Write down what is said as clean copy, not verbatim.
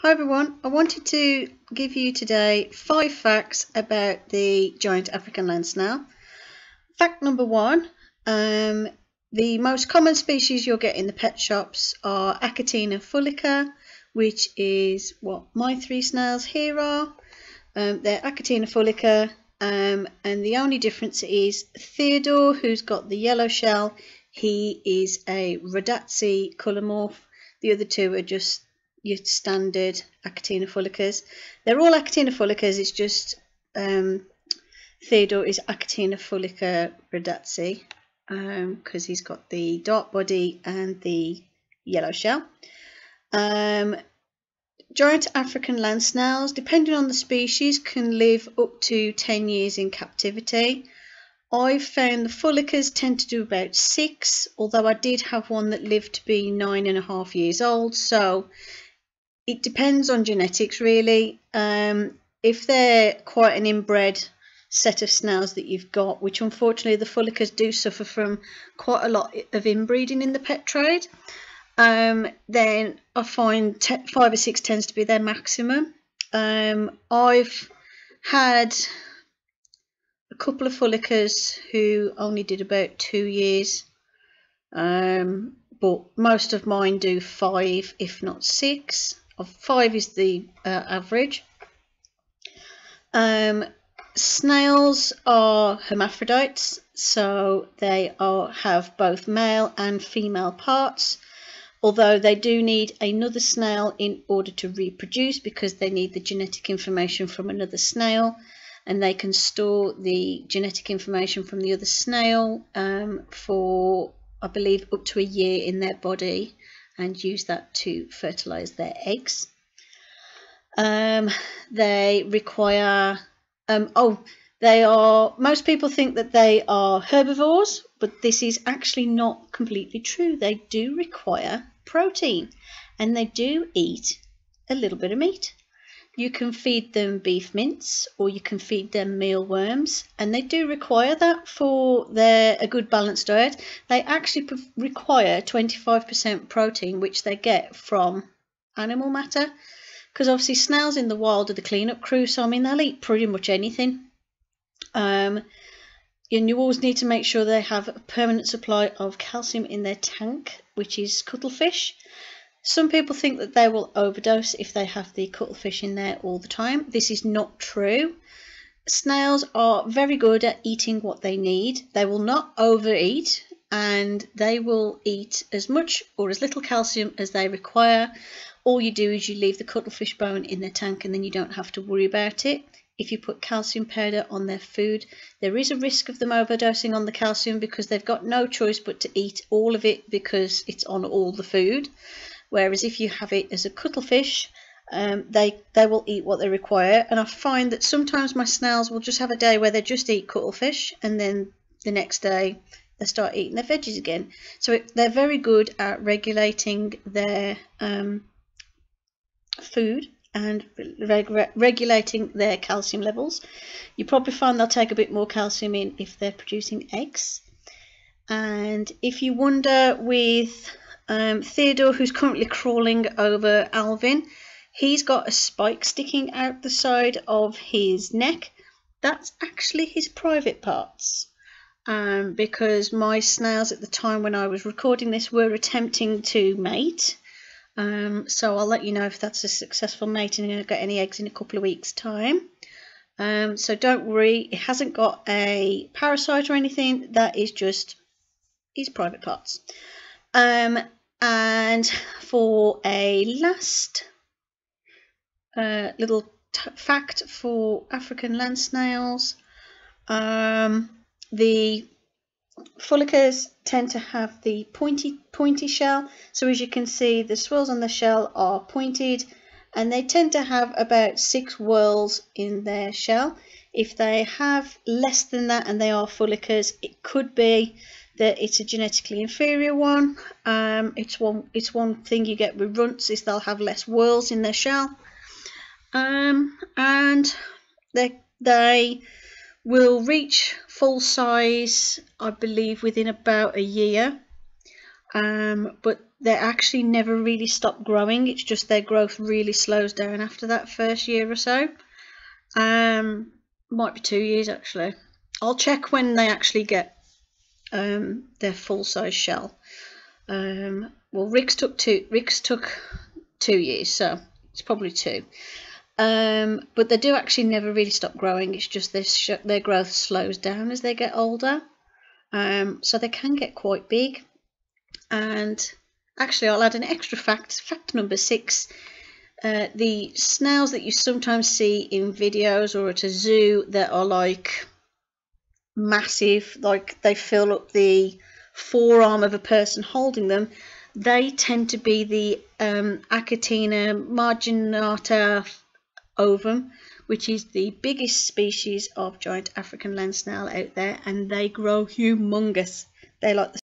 Hi everyone, I wanted to give you today 5 facts about the giant African land snail. Fact number 1, the most common species you'll get in the pet shops are Achatina fullica, which is what my 3 snails here are. They're Achatina fullica, and the only difference is Theodore, who's got the yellow shell, he is a Rhodazzi colour morph. The other two are just your standard Achatina fullicas. They're all Achatina fullicas, it's just Theodore is Achatina fullica Rhodazzi because he's got the dark body and the yellow shell. Giant African land snails, depending on the species, can live up to 10 years in captivity. I've found the fullicas tend to do about 6, although I did have one that lived to be 9.5 years old, so it depends on genetics really. If they're quite an inbred set of snails that you've got, which unfortunately the fullicas do suffer from quite a lot of inbreeding in the pet trade, then I find 5 or 6 tends to be their maximum. I've had a couple of fullicas who only did about 2 years, but most of mine do 5 if not 6. 5 is the average. Snails are hermaphrodites, so they have both male and female parts, although they do need another snail in order to reproduce because they need the genetic information from another snail, and they can store the genetic information from the other snail for, I believe, up to a year in their body, and use that to fertilize their eggs. They require most people think that they are herbivores, but this is actually not completely true. They do require protein, and they do eat a little bit of meat. You can feed them beef mince, or you can feed them mealworms, and they do require that for a good balanced diet. They actually require 25% protein, which they get from animal matter, because obviously snails in the wild are the cleanup crew, so I mean they'll eat pretty much anything. And you always need to make sure they have a permanent supply of calcium in their tank, which is cuttlefish. Some people think that they will overdose if they have the cuttlefish in there all the time. This is not true. Snails are very good at eating what they need. They will not overeat, and they will eat as much or as little calcium as they require. All you do is you leave the cuttlefish bone in their tank, and then you don't have to worry about it. If you put calcium powder on their food, there is a risk of them overdosing on the calcium because they've got no choice but to eat all of it because it's on all the food. Whereas if you have it as a cuttlefish, they will eat what they require. And I find that sometimes my snails will just have a day where they just eat cuttlefish, and then the next day they start eating their veggies again. So they're very good at regulating their food and regulating their calcium levels. You probably find they'll take a bit more calcium in if they're producing eggs. And if you wonder with Theodore, who's currently crawling over Alvin, he's got a spike sticking out the side of his neck. That's actually his private parts, because my snails at the time when I was recording this were attempting to mate. So I'll let you know if that's a successful mating and I'll get any eggs in a couple of weeks' time. So don't worry, it hasn't got a parasite or anything. That is just his private parts. And for a last little fact for African land snails, the fullicas tend to have the pointy shell. So as you can see, the swirls on the shell are pointed, and they tend to have about 6 whorls in their shell. If they have less than that and they are fullicas, it could be that it's a genetically inferior one. It's one thing you get with runts is they'll have less whorls in their shell, and they will reach full size, I believe, within about a year. But they actually never really stop growing. It's just their growth really slows down after that first year or so. Might be 2 years actually. I'll check when they actually get their full size shell. Well, Rick's took 2 years, so it's probably 2. But they do actually never really stop growing. It's just their growth slows down as they get older. So they can get quite big. And actually, I'll add an extra fact. Fact number 6. The snails that you sometimes see in videos or at a zoo that are like massive, like they fill up the forearm of a person holding them, they tend to be the Achatina marginata ovum, which is the biggest species of giant African land snail out there, and they grow humongous. They're like the